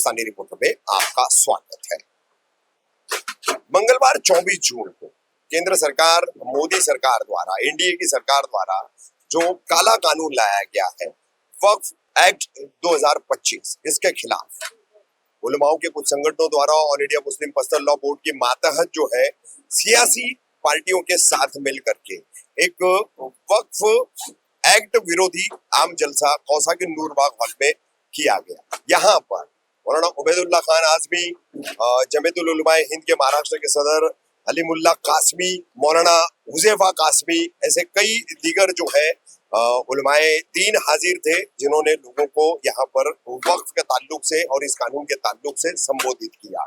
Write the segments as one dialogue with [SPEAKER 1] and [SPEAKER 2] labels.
[SPEAKER 1] हिंदुस्तानी reporter में आपका स्वागत है। मंगलवार 24 जून को केंद्र सरकार, मोदी सरकार द्वारा, एनडीए की सरकार द्वारा जो काला कानून लाया गया है, वक्फ एक्ट 2025, इसके खिलाफ उलमाओं के कुछ संगठनों द्वारा all India Muslim personal law board के मातहत जो है सियासी पार्टियों के साथ मिल करके एक वक्फ एक्ट विरोधी आम जलसा कौसा के नूरबाग हॉल में किया गया। यहाँ पर मौलाना उबैदुल्ला खान आजमी, जमीयतुल उलमाए हिंद के महाराष्ट्र के सदर अलीमुल्ला कासमी, मौलाना हुज़ैफा कासमी, ऐसे कई दीगर जो है उलमाए दीन हाजिर थे, जिन्होंने लोगों को यहाँ पर वक्फ के ताल्लुक से और इस कानून के ताल्लुक से संबोधित किया।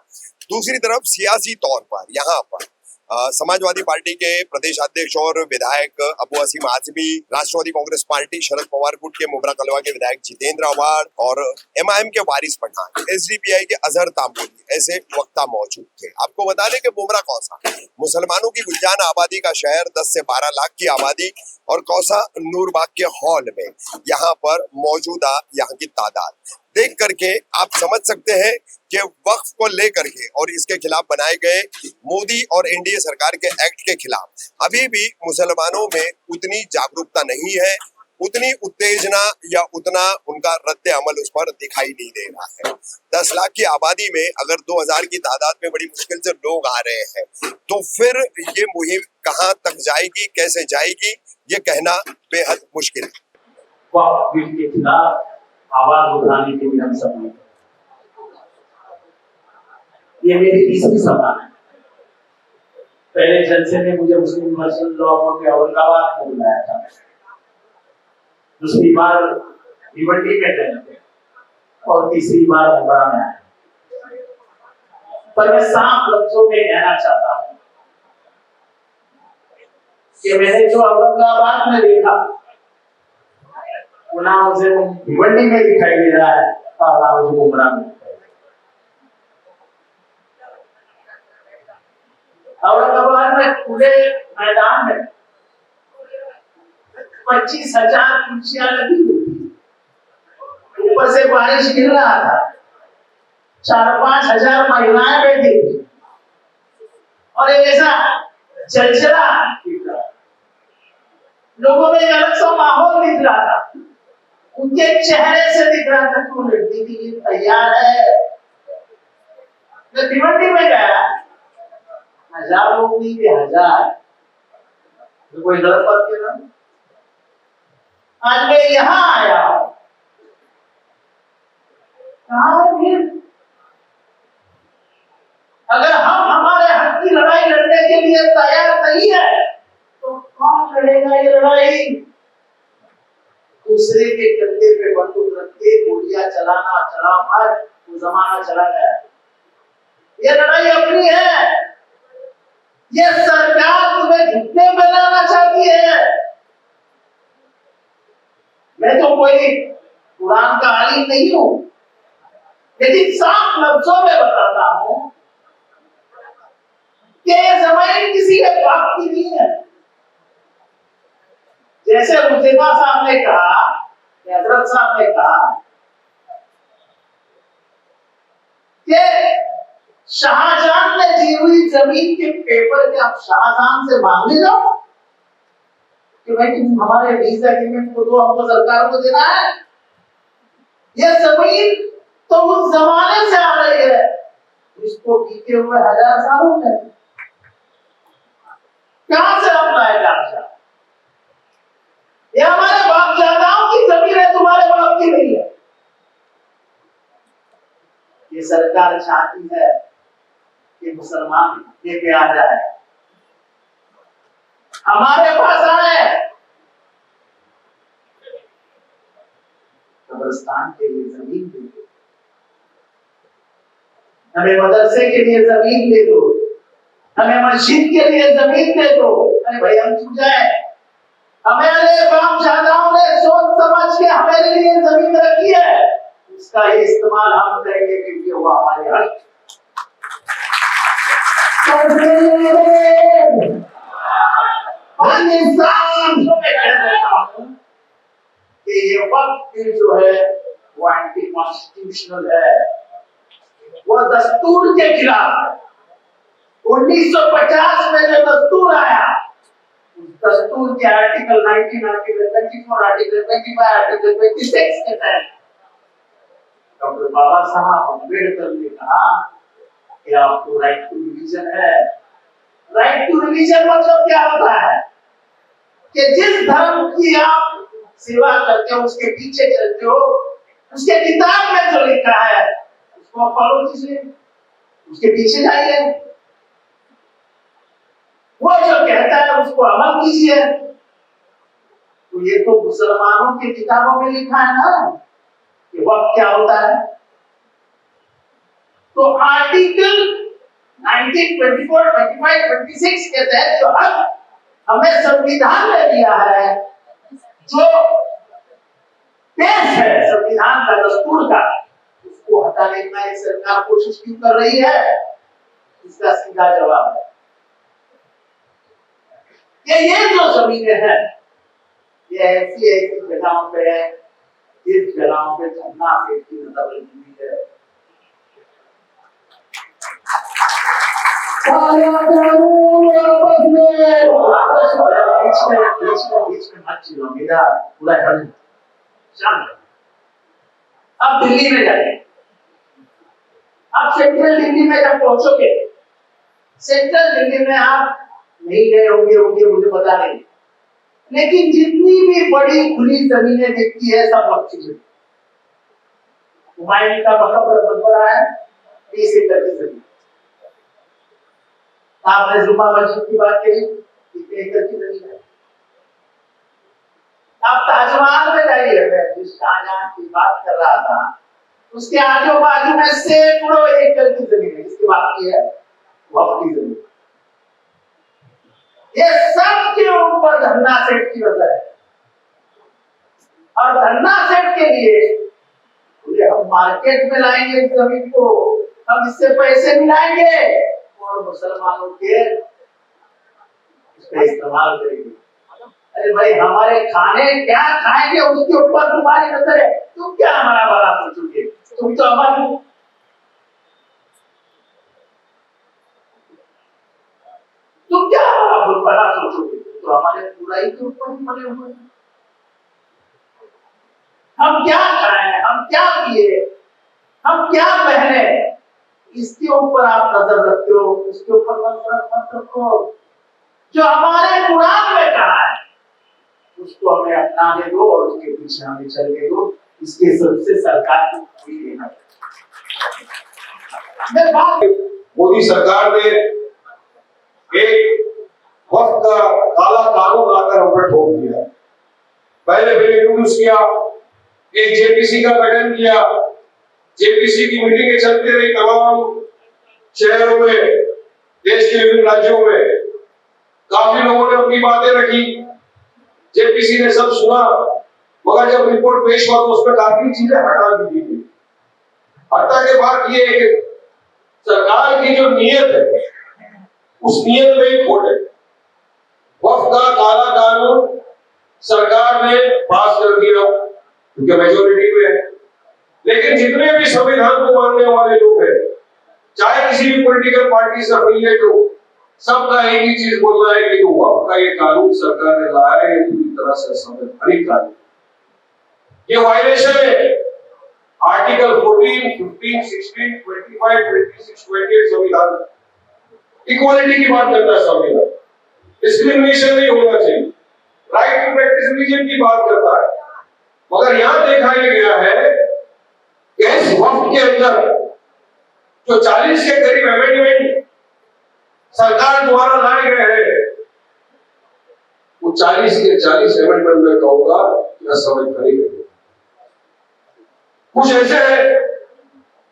[SPEAKER 1] दूसरी तरफ सियासी तौर पर यहाँ पर समाजवादी पार्टी के प्रदेश अध्यक्ष और विधायक अबू असीम आजमी, राष्ट्रवादी कांग्रेस पार्टी शरद पवार गुट के मुब्रा कलवा के विधायक जितेंद्र अवाड़ और एमआईएम के वारिस पठान, एसडीपीआई के अजहर तांबोली, ऐसे वक्ता मौजूद थे। आपको बता दें कि मुब्रा कौसा मुसलमानों की गुलजान आबादी का शहर, 10 से 12 लाख की आबादी, और कौसा नूरबाग के हॉल में यहाँ पर मौजूदा यहाँ की तादाद देख करके आप समझ सकते हैं कि वक्फ को लेकर के और इसके खिलाफ बनाए गए मोदी और एनडीए सरकार के एक्ट के खिलाफ अभी भी मुसलमानों में उतनी जागरूकता नहीं है, उतनी उत्तेजना या उतना उनका रद्द अमल उस पर दिखाई नहीं दे रहा है। 10 लाख की आबादी में अगर 2000 की तादाद में बड़ी मुश्किल से लोग आ रहे हैं, तो फिर ये मुहिम कहां तक जाएगी, कैसे जाएगी, ये कहना बेहद मुश्किल है।
[SPEAKER 2] वक्फ बिल के खिलाफ आवाज उठाने के लिए हम सब मिले। ये मेरी तीसरी सभा है। पहले जलसे में मुझे मुस्लिम पर्सनल लॉ बोर्ड के औरंगाबाद में बुलाया था, दूसरी बार भिवंडी में गए और तीसरी बार मुंबई में आया। पर मैं साफ लफ्जों में कहना चाहता हूं कि मैंने जो औरंगाबाद में देखा वो ना मुझे भिवंडी में दिखाई दे रहा है और ना मुझे मुंबई में। औरंगाबाद में खुले मैदान में 25,000 कुर्सियां लगी हुई थी, ऊपर से बारिश गिर रहा था, 4-5 हजार महिलाएं बैठी थी और ऐसा चलचला लोगों में अलग सा माहौल दिख रहा था, उनके चेहरे से दिख रहा था कि लड़की के लिए तैयार है। मैं भिवंडी में गया, 1000 लोग नहीं थे, 1000। तो कोई गलत बात किया ना? आज मैं यहाँ आया हूं, अगर हम हमारे हक की लड़ाई लड़ने के लिए तैयार नहीं है तो कौन लड़ेगा ये लड़ाई? दूसरे के कंधे पे बंदूक रख के गोलियां चलाना चला मार, वो जमाना चला गया। ये लड़ाई अपनी है। ये सरकार तुम्हें घुटने पे लाना चाहती है। मैं तो कोई कुरान का आलिम नहीं हूं, लेकिन साफ लफ्जों में बताता हूं कि ज़मीन किसी के बाप की नहीं है। जैसे हुज़ैफा साहब ने कहा, हजरत साहब ने कहा कि शाहजहां ने दी हुई जमीन के पेपर के आप शाहजहां से मांग ले जाओ कि भाई तुम हमारे लीज एग्रीमेंट को दो, हमको सरकार को देना है। ये जमीन तो उस जमाने से आ रही है, इसको बीते हुए 1000 साल हो गए। कहां से हम लाएगा? ये हमारे बाप दादाओं की जमीन है, तुम्हारे बाप की नहीं है। ये सरकार चाहती है कि मुसलमान लेके आ जाए, हमारे पास आए, कब्रिस्तान के लिए जमीन दे दो, हमें मदरसे के लिए जमीन दे दो, हमें मस्जिद के लिए जमीन दे दो। अरे भाई हम छू जाए, हमारे बाप दादाओं ने सोच समझ के हमारे लिए जमीन रखी है, उसका ही इस्तेमाल हम करेंगे क्योंकि वो हमारे हक। ये वक्त जो है वो एंटी कॉन्स्टिट्यूशनल है। वो दस्तूर के खिलाफ है। 1950 में जो दस्तूर आया, उस दस्तूर के आर्टिकल 19, आर्टिकल 24, आर्टिकल 25, आर्टिकल 26 के तहत डॉक्टर बाबा साहब अम्बेडकर ने कहा कि आपको राइट टू रिलीजन है। राइट टू रिलीजन मतलब क्या होता है कि जिस धर्म की आप सेवा करते हो, उसके पीछे चलते हो, उसके किताब में जो लिखा है उसको फॉलो कीजिए, उसके पीछे जाइए, वो जो कहता है उसको अमल कीजिए। तो ये तो मुसलमानों की किताबों में लिखा है ना कि वक्त क्या होता है। तो आर्टिकल 19, 24, 25, 26 के तहत जो हक हमें संविधान ने दिया है, जो पेश है संविधान का, दस्तूर का, उसको हटाने का ये सरकार कोशिश क्यों कर रही है? इसका सीधा जवाब है कि ये जो जमीनें हैं, ये ऐसी ऐसी जगहों पे है जिस जगहों पे धन्ना सेठ की नजर लगी हुई है। बीच में मत चिल्लाओ, मेरा पूरा घर शांत। अब दिल्ली में जाइए, आप सेंट्रल दिल्ली में जब पहुंचोगे, सेंट्रल दिल्ली में आप नहीं गए होंगे मुझे पता नहीं, लेकिन जितनी भी बड़ी खुली जमीनें दिखती है सब वक्फ की। हुमायूं का मकबरा है 20 एकड़ की जमीन। आपने जुम्मा मस्जिद की बात कही, कितने एकड़ की जमीन है। आप ताजमहल में जाइए, मैं जिस शाहजहां की बात कर रहा था, उसके आजू बाजू में सैकड़ों एकड़ की जमीन है, जिसकी बात की है वक्फ की जमीन। ये सब के ऊपर धन्ना सेठ की नजर है, और धन्ना सेठ के लिए हम मार्केट में लाएंगे इस जमीन को, हम इससे पैसे मिलाएंगे और मुसलमानों के इसका इस्तेमाल करेंगे। अरे भाई, हमारे खाने क्या खाएंगे उसके ऊपर तुम्हारी नजर है, तुम क्या हमारा भला सोचोगे? तुम तो हमारी तुम क्या हमारा भला सोचोगे? तो हमारे बुराई के ऊपर ही पड़े हुए हैं। हम क्या खाएं, हम क्या पिए, हम क्या पहने, इसके ऊपर आप नजर रखते हो, उसके ऊपर नजर मत रखो। जो हमारे कुरान में कहा है उसको हमें अपनाने दो और उसके पीछे हमें चलने दो। इसके सबसे सरकार को कोई लेना।
[SPEAKER 3] मोदी सरकार ने एक वक्त का काला कानून लाकर हम पर ठोक दिया। पहले इंट्रोड्यूस किया, एक जेपीसी का गठन किया। जेपीसी की मीटिंगें चलती रही तमाम शहरों में, देश के विभिन्न राज्यों में। काफी लोगों ने अपनी बातें रखी, जेपीसी ने सब सुना, मगर जब रिपोर्ट पेश हुआ तो उसमें काफी चीजें हटा दी गई। हटा के बाद ये सरकार की जो नीयत है उस नीयत में खोट है। वक्फ का काला कानून सरकार ने पास कर दिया क्योंकि मेजोरिटी में है, लेकिन जितने भी संविधान को मानने वाले लोग हैं, चाहे किसी भी पॉलिटिकल पार्टी से अफिलिएट हो, सबका एक ही चीज बोलना है कि जो वक्फ का ये कानून सरकार ने लाया है ये पूरी तरह से असंवैधानिक कानून, ये वायलेशन है आर्टिकल 14, 15, 16, 25, 26, 28 संविधान। इक्वालिटी की बात करता है संविधान, डिस्क्रिमिनेशन नहीं होना चाहिए, राइट टू प्रैक्टिस रिलीजन की बात करता है। मगर यहां दिखाया गया है कि इस वक्त के अंदर जो 40 के करीब अमेंडमेंट सरकार द्वारा लाए गए हैं, वो 40 के 40 अमेंडमेंट में कहूंगा असंवैधानिक है। कुछ ऐसे हैं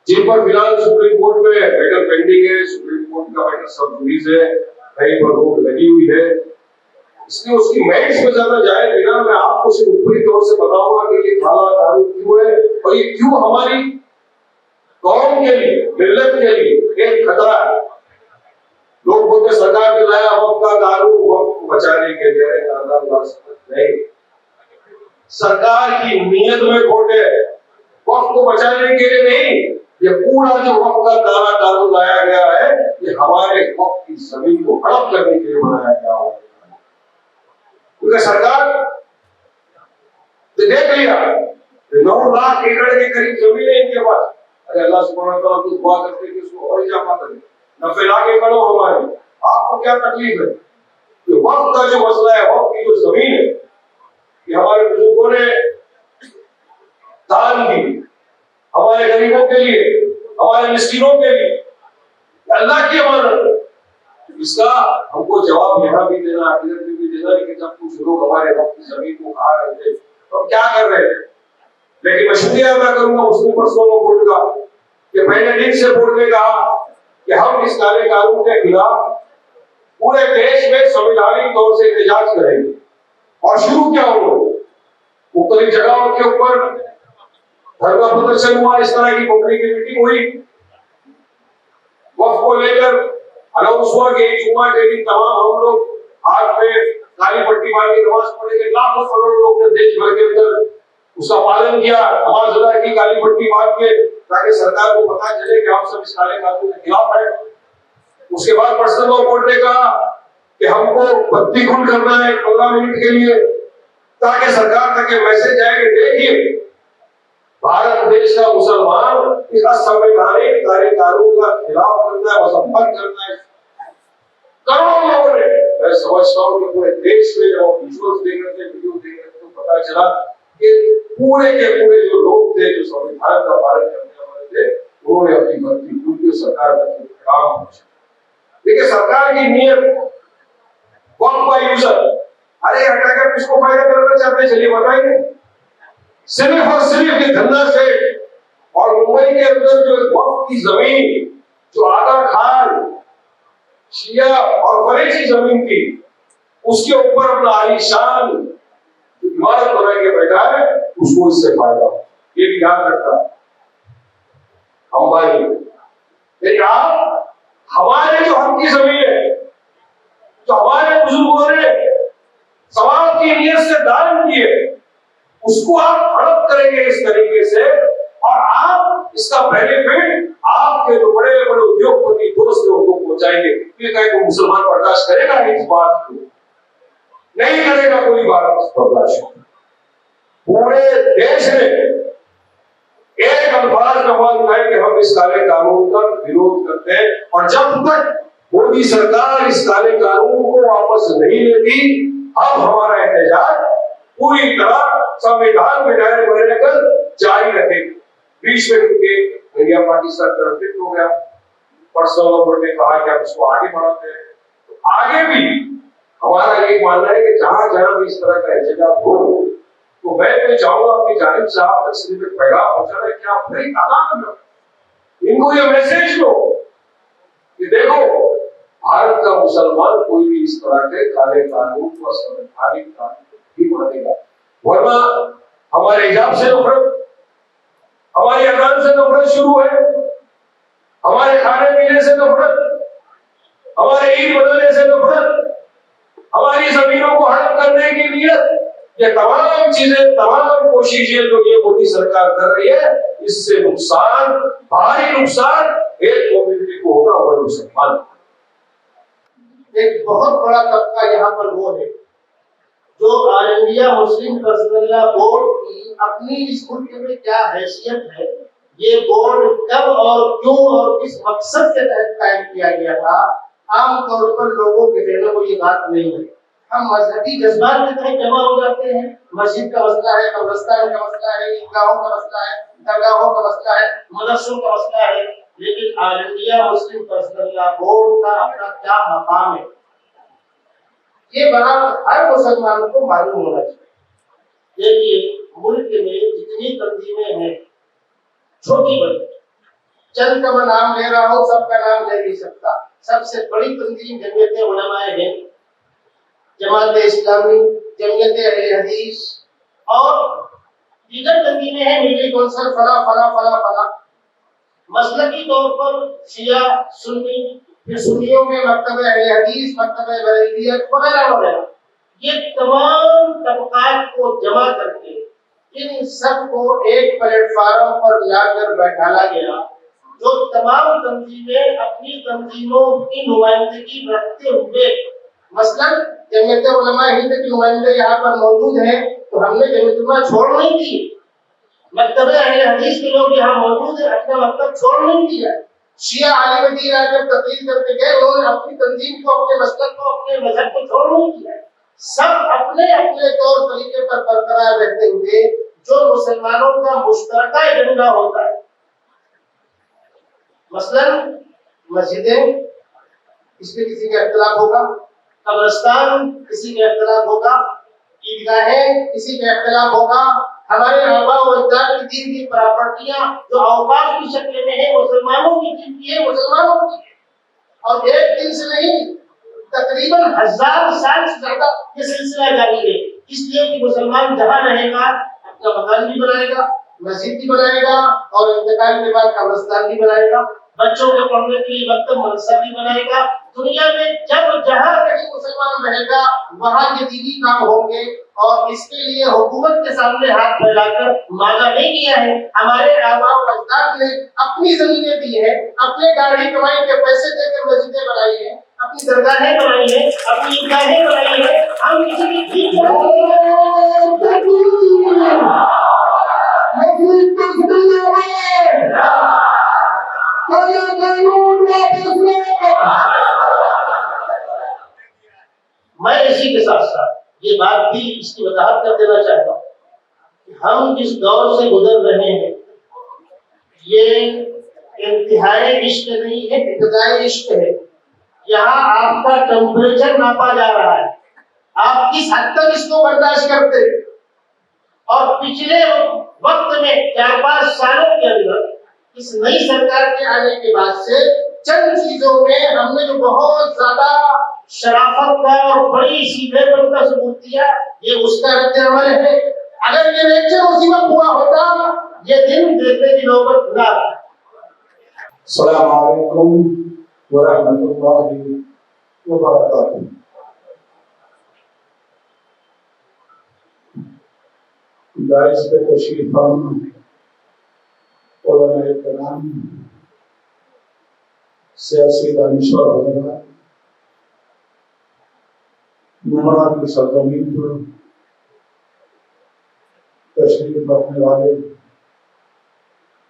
[SPEAKER 3] जिन पर फिलहाल सुप्रीम कोर्ट में मैटर पेंडिंग है, सुप्रीम कोर्ट का मैटर सब जुडिस है, कहीं पर रोक लगी हुई है, इसलिए उसकी मेरिट्स में ज्यादा जाए बिना मैं आपको सिर्फ ऊपरी तौर से बताऊंगा कि ये काला कानून क्यों है और ये क्यों हमारी कौम के लिए, मिल्लत के लिए एक खतरा है। लोग बोलते सरकार ने लाया वक्फ का कानून वक्फ को बचाने के लिए, नहीं, सरकार की नीयत में खोट है। वक्फ को बचाने के लिए नहीं, ये पूरा जो वक्त का काला कानून लाया गया है, ये हमारे वक्त की जमीन को हड़प करने के लिए बनाया गया हुआ है। क्योंकि सरकार ने देख लिया 9 लाख एकड़ के करीब जमीन है इनके पास। अरे अल्लाह सुब्हानहू व तआला तो दुआ करते कि उसको और इजाफा करे, 90 लाख एकड़ हो हमारे, आपको क्या तकलीफ है? तो वक्त का जो मसला है, वक्त की जो जमीन है, ये हमारे बुजुर्गों ने दान दी, हमारे गरीबों के लिए, हमारे मिस्किनों के लिए, अल्लाह की अमानत। इसका हमको जवाब यहाँ भी देना, आखिरत में भी देना है कि जब कुछ लोग हमारे वक्त की जमीन को खा रहे थे तो हम क्या कर रहे थे। लेकिन मैं शुक्रिया अदा करूंगा मुस्लिम पर्सनल बोर्ड का कि पहले दिन से बोर्ड ने कहा कि हम इस काले कानून के खिलाफ पूरे देश में संवैधानिक तौर से एहतजाज करेंगे। और शुरू क्या हो, मुख्तलिफ जगहों के ऊपर धरना प्रदर्शन हुआ, इस तरह की पब्लिक मीटिंग हुई, वक्त को लेकर अनाउंस हुआ कि जुम्मा के दिन तमाम हम लोग हाथ में काली पट्टी बांध के नमाज पढ़ेंगे। लाखों करोड़ों लोग ने देश भर के अंदर उसका पालन किया, नमाज अदा की काली पट्टी बांध के, ताकि सरकार को पता चले कि हम सब इस काले कानून के खिलाफ हैं। उसके बाद पर्सनल लॉ बोर्ड ने कहा कि हमको बत्ती गुल करना है 15 मिनट के लिए, ताकि सरकार तक ये मैसेज जाए कि देखिए भारत देश का मुसलमान इस असंवैधानिक काले कानून का खिलाफ करना है, मजम्मत करना है। करोड़ों लोगों ने, मैं समझता हूँ कि पूरे देश में जब विजुअल्स देख रहे थे, वीडियो देख रहे थे, तो पता चला कि पूरे के पूरे जो लोग थे, जो संविधान का पालन करने वाले थे, उन्होंने अपनी बत्ती गुल के सरकार तक काम पहुंचा। देखिए सरकार की नीयत वक्त बाय यूजर, अरे हटाकर किसको फायदा करना चाहते हैं, चलिए बताइए। सिर्फ और सिर्फ ये धंधा से, और मुंबई के अंदर जो वक्त की जमीन, जो आगा खान शिया और फरेशी जमीन थी, उसके ऊपर अपना आलीशान इमारत बना के बैठा है, उसको इससे फायदा, ये भी ध्यान रखता है अंबानी। लेकिन आप हमारे जो हक की जमीन है, जो हमारे बुजुर्गों ने सवाब की नीयत से दान किए, उसको आप हड़प करेंगे इस तरीके से, और आप इसका बेनिफिट आपके जो बड़े बड़े उद्योगपति दोस्त हैं उनको पहुंचाएंगे। ये कहे को मुसलमान बर्दाश्त करेगा इस बात को? नहीं करेगा कोई बात बर्दाश्त। पूरे देश ने एक अल्फाज में आवाज उठाई कि हम इस काले कानून का विरोध करते हैं, और जब तक मोदी सरकार इस काले कानून को वापस नहीं लेती, हम हमारा एहतजाज पूरी तरह संविधान में दायरे में रहकर जारी रखेंगे। बीच में क्योंकि इंडिया पाकिस्तान कंफ्लिक्ट हो गया, पर्सनल लॉ बोर्ड ने कहा कि आप इसको आगे बढ़ाते हैं, तो आगे भी हमारा ये मानना है कि जहां जहां भी इस तरह का एहतजाज हो, तो मैं तो चाहूंगा अपनी जानिब से आप तक सिर्फ एक पैगाम पहुंचाना है कि आप बड़ी तादाद में इनको ये मैसेज दो कि देखो भारत का मुसलमान कोई भी इस तरह के काले कानून को संवैधानिक कानून नहीं मानेगा, वरना हमारे हिजाब से नफरत, हमारी अजान से नफरत शुरू है, हमारे खाने पीने से नफरत, हमारे ईद बदलने से नफरत, हमारी जमीनों को हड़प करने की नीयत, ये तमाम चीजें, तमाम कोशिशें जो ये मोदी सरकार कर रही है, इससे नुकसान, भारी नुकसान एक कम्युनिटी को होगा, वो मुसलमान।
[SPEAKER 2] एक बहुत बड़ा तबका यहाँ पर वो है जो all India Muslim personal law board की अपनी इस मुल्क में क्या हैसियत है, ये बोर्ड कब और क्यों और किस मकसद के तहत कायम किया गया था, आमतौर पर लोगों के दिलों को ये बात नहीं है। हम मजहबी जज्बात के तहत जमा हो जाते हैं, मस्जिद का मसला है, कब्रिस्तान का मसला है, ईदगाहों का मसला है, दरगाहों का मसला है, मदरसों का मसला है, लेकिन all India Muslim personal law board का अपना क्या मकाम है, ये बात हर मुसलमान को मालूम होना चाहिए। देखिए मुल्क में जितनी तंजीमें हैं, छोटी बड़ी, चंद का मैं नाम ले रहा हूँ, सबका नाम ले नहीं सकता। सबसे बड़ी तंजीम जमीयत उलमाए हिंद, जमात इस्लामी, जमीयत अहले हदीस और दीगर तंजीमें हैं, मिली कौंसिल, फला फला फला फला। मसलकी तौर पर शिया सुन्नी, फिर सुन्नियों में मकतब अहले हदीस, मकतब बरेलियत वगैरह वगैरह, ये तमाम तबकात को जमा करके इन सब को एक प्लेटफार्म पर लाकर बैठाला गया जो तमाम तंजीमें अपनी तंजीमों की नुमाइंदगी रखते हुए, मसलन जमीयत उलमा हिंद के नुमाइंदे यहाँ पर मौजूद हैं, तो हमने जमीयत उलमा छोड़ नहीं दी। मकतब अहले हदीस के लोग यहाँ मौजूद हैं, अपना मकतब छोड़ नहीं दिया। शिया आलिम दीन आकर तकलीफ करके गए, उन्होंने अपनी तंजीम को, अपने मसलक को, अपने मजहब को छोड़ नहीं किया। सब अपने अपने तौर तरीके पर बरकरार रहते हुए जो मुसलमानों का मुश्तरका एजेंडा होता है, मसलन मस्जिदें, इसमें किसी का इख्तिलाफ होगा, कब्रिस्तान किसी का इख्तिलाफ होगा, ईदगाहें किसी का इख्तिलाफ होगा, हमारे आबा और अजदाद की दी हुई प्रॉपर्टियां जो औकाफ की शक्ल में है, मुसलमानों की दी हुई है, मुसलमानों की है। और एक दिन से नहीं, तकरीबन 1000 साल से ज्यादा ये सिलसिला जारी है। इसलिए कि मुसलमान जहां रहेगा अपना मकान भी बनाएगा, मस्जिद भी बनाएगा और इंतकाल के बाद कब्रिस्तान भी बनाएगा, बच्चों के पढ़ने के लिए मकतब मदरसा भी बनाएगा। दुनिया में जब जहां कहीं मुसलमान रहेगा वहां ये दीनी काम होंगे। और इसके लिए हुकूमत के सामने हाथ फैलाकर मांगा नहीं किया है। हमारे आबा और अजदाद ने अपनी जमीनें दी है, अपने गाड़ी कमाई के पैसे देकर मस्जिदें बनाई है, अपनी दरगाहें बनाई है, अपनी ईदगाहें बनाई है। हम किसी की ठीक मैं इसी के साथ साथ ये बात भी इसकी वजाहत कर देना चाहता हूँ कि हम जिस दौर से गुजर रहे हैं ये इंतहाई इश्क नहीं है, इब्तिदाई इश्क है। यहाँ आपका टेम्परेचर नापा जा रहा है, आप किस हद तक इसको बर्दाश्त करते हैं। और पिछले वक्त में 4-5 सालों के अंदर इस नई सरकार के आने के बाद से चंद चीजों में हमने जो बहुत ज्यादा शराफत का और बड़ी सीधेपन का सबूत दिया, ये उसका रद्द अमल है। अगर ये लेक्चर उसी वक्त हुआ होता, ये दिन देखने की नौबत न आती।
[SPEAKER 3] अस्सलाम वालेकुम व रहमतुल्लाहि व बरकातुहू। दाइस पे तशरीफ फरमा उलमाए किराम, सियासी दानिशवर वगैरह, मुमरा की सरजमीन पर तशरीफ रखने वाले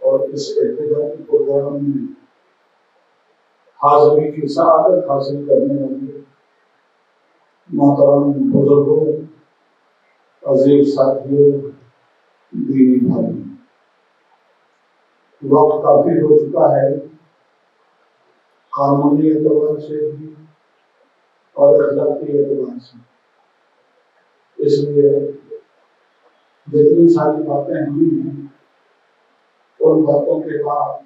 [SPEAKER 3] और इस इब्तिदाई प्रोग्राम में हाजिरी की सआदत हासिल करने वाले मोहतरम बुजुर्गों, अजीज साथियों, दीनी भाई, वक्त काफी हो चुका है कानूनी एतबार से भी और अखलाकी एतबार से। इसलिए जितनी सारी बातें हुई हैं उन बातों के बाद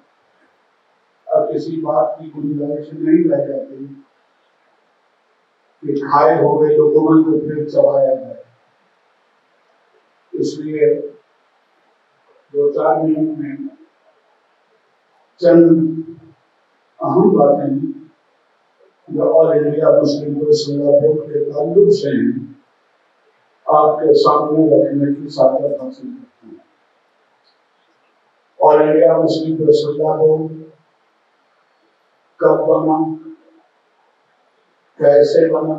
[SPEAKER 3] अब किसी बात की गुंजाइश नहीं रह जाती कि खाए हो गए लोगों को फिर चबाया जाए। इसलिए 2-4 मिनट में चंद अहम बातें जो ऑल इंडिया मुस्लिम बोर्ड के ताल्लुक से हैं आपके सामने रखने की सादत हासिल करते हैं। ऑल इंडिया मुस्लिम बोर्ड कब बना, कैसे बना,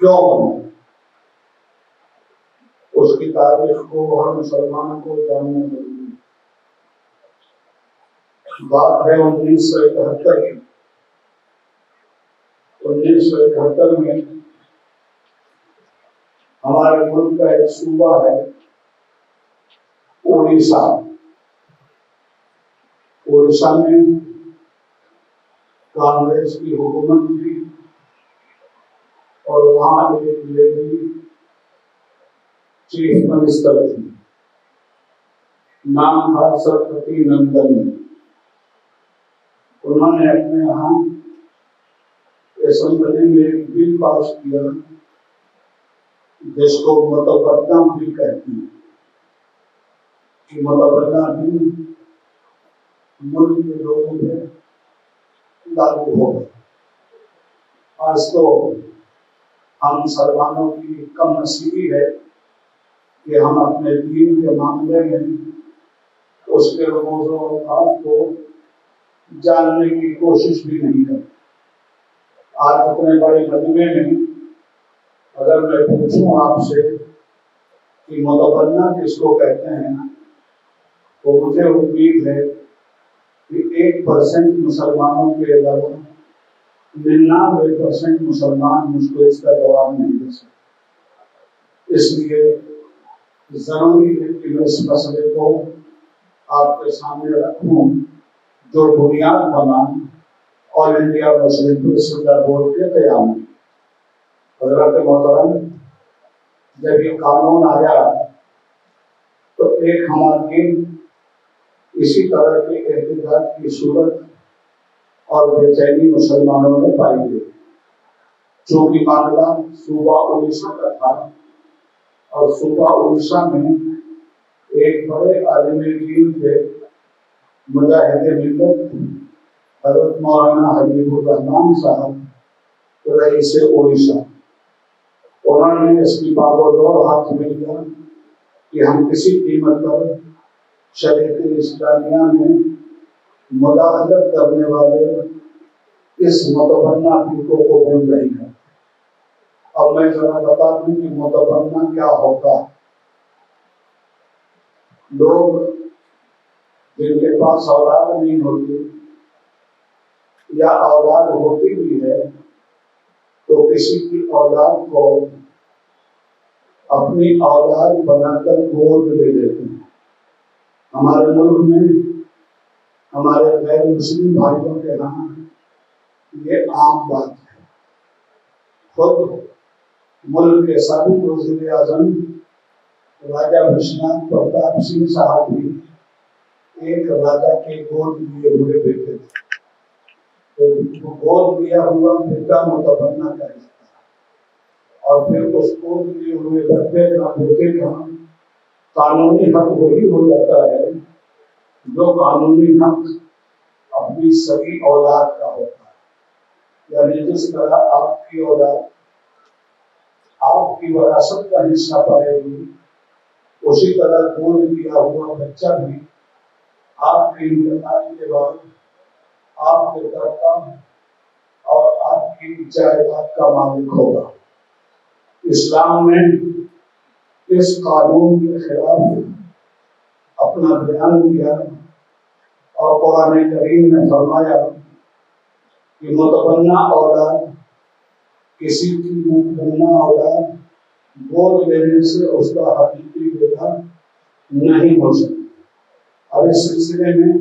[SPEAKER 3] क्यों बना, उसकी तारीख को हर मुसलमानों को जानना जरूरी है। बात है 1971 की। 1971 में हमारे मुल्क का एक सूबा है उड़ीसा। उड़ीसा में कांग्रेस की हुकूमत थी और वहां एक लेडी चीफ मिनिस्टर थी, नाम था सरस्वती नंदन। उन्होंने अपने यहाँ असेंबली में एक बिल पास किया जिसको मतबदला बिल कहते हैं कि मतबदला बिल मुल्क के लोगों में लागू हो गया। आज तो हम मुसलमानों की कम नसीबी है कि हम अपने दीन के मामले में उसके मौज़ू को
[SPEAKER 2] जानने की कोशिश भी नहीं करते। आज इतने बड़े मजमे में अगर मैं पूछूं आपसे कि मुतबन्ना किसको कहते हैं, तो मुझे उम्मीद है कि 1% मुसलमानों के अलावा 99% मुसलमान मुझको इसका जवाब नहीं दे सकते। इसलिए जरूरी है कि मैं इस मसले को आपके सामने रखूं जो बुनियाद बना all India Muslim president board के कयाम में। हजरत मोहतरम, जब ये कानून आया तो एक हमारी इसी तरह के एहतिजाज की सूरत और बेचैनी मुसलमानों में पाई गई। चूंकि मामला सूबा उड़ीसा का था और सूबा उड़ीसा में एक बड़े आलिम दीन थे, मुजाहिद मिल्लत हजरत मौलाना हबीबुर रहमान साहब, रईस उड़ीसा। उन्होंने इसकी बागडोर हाथ में लिया कि हम किसी कीमत पर शरीयत इस्लामिया में मुदाखलत करने वाले इस मुतबन्ना को कबूल नहीं करते। अब मैं जरा बता दूं कि मुतबन्ना क्या होता है। लोग जिनके पास औलाद नहीं होती या औलाद होती भी है तो किसी की औलाद को अपनी औलाद बनाकर गोद ले लेते हैं। हमारे मुल्क में हमारे गैर मुस्लिम भाइयों के यहाँ ये आम बात है। खुद मुल्क के साबिक वज़ीर आज़म राजा विश्वनाथ प्रताप सिंह साहब भी एक राजा के गोद लिए हुए बेटे थे। तो गोद लिया हुआ बेटा मुतबन्ना कहलाता है। और फिर उस गोद लिए हुए बच्चे का बेटे का कानूनी हक वही हो जाता है जो कानूनी हक अपनी सभी औलाद का होता है। यानी जिस तरह आपकी औलाद आपकी विरासत का हिस्सा पाएगी, उसी तरह गोद लिया हुआ बच्चा भी आपके इंतकाल के बाद आपके कर्तव्य और आपकी जायदाद का मालिक होगा। इस्लाम में इस कानून के खिलाफ अपना बयान दिया और कुरान करीम में फरमाया कि मुतबन्ना औलाद किसी की मुतबन्ना औलाद गोद लेने से उसका हकीकी बेटा नहीं हो सकता। अब इस सिलसिले में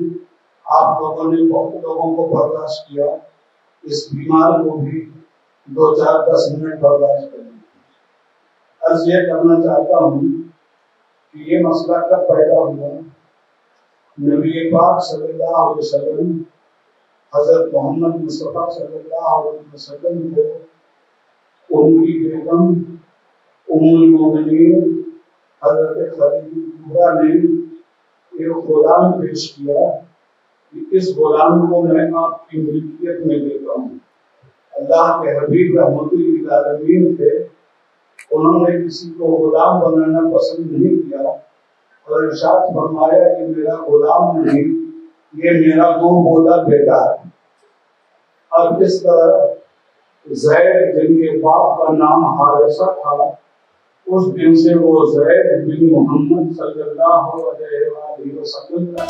[SPEAKER 2] आप लोगों ने बहुत लोगों को बर्दाश्त किया, इस बीमार को भी 2-4-10 मिनट बर्दाश्त कर लिया। अर्ज ये करना चाहता हूँ कि ये मसला कब पैदा हुआ। नबी पाक सल्लल्लाहु अलैहि वसल्लम हजरत मोहम्मद मुस्तफा सल्लल्लाहु अलैहि वसल्लम को उनकी बेगम उम्मुल मोमिनीन हजरत खदीजा ने एक गुलाम पेश किया कि इस गुलाम को मैं आपकी मिल्कियत में देता हूँ। अल्लाह के हबीब रहमतुल आलमीन थे, उन्होंने किसी को गुलाम बनाना पसंद नहीं किया और इरशाद फरमाया कि मेरा गुलाम नहीं, ये मेरा मुंह बोला बेटा है। अब इस तरह ज़ैद जिनके बाप का नाम हारिसा था, उस दिन से वो ज़ैद बिन मोहम्मद सल्लल्लाहु अलैहि वसल्लम का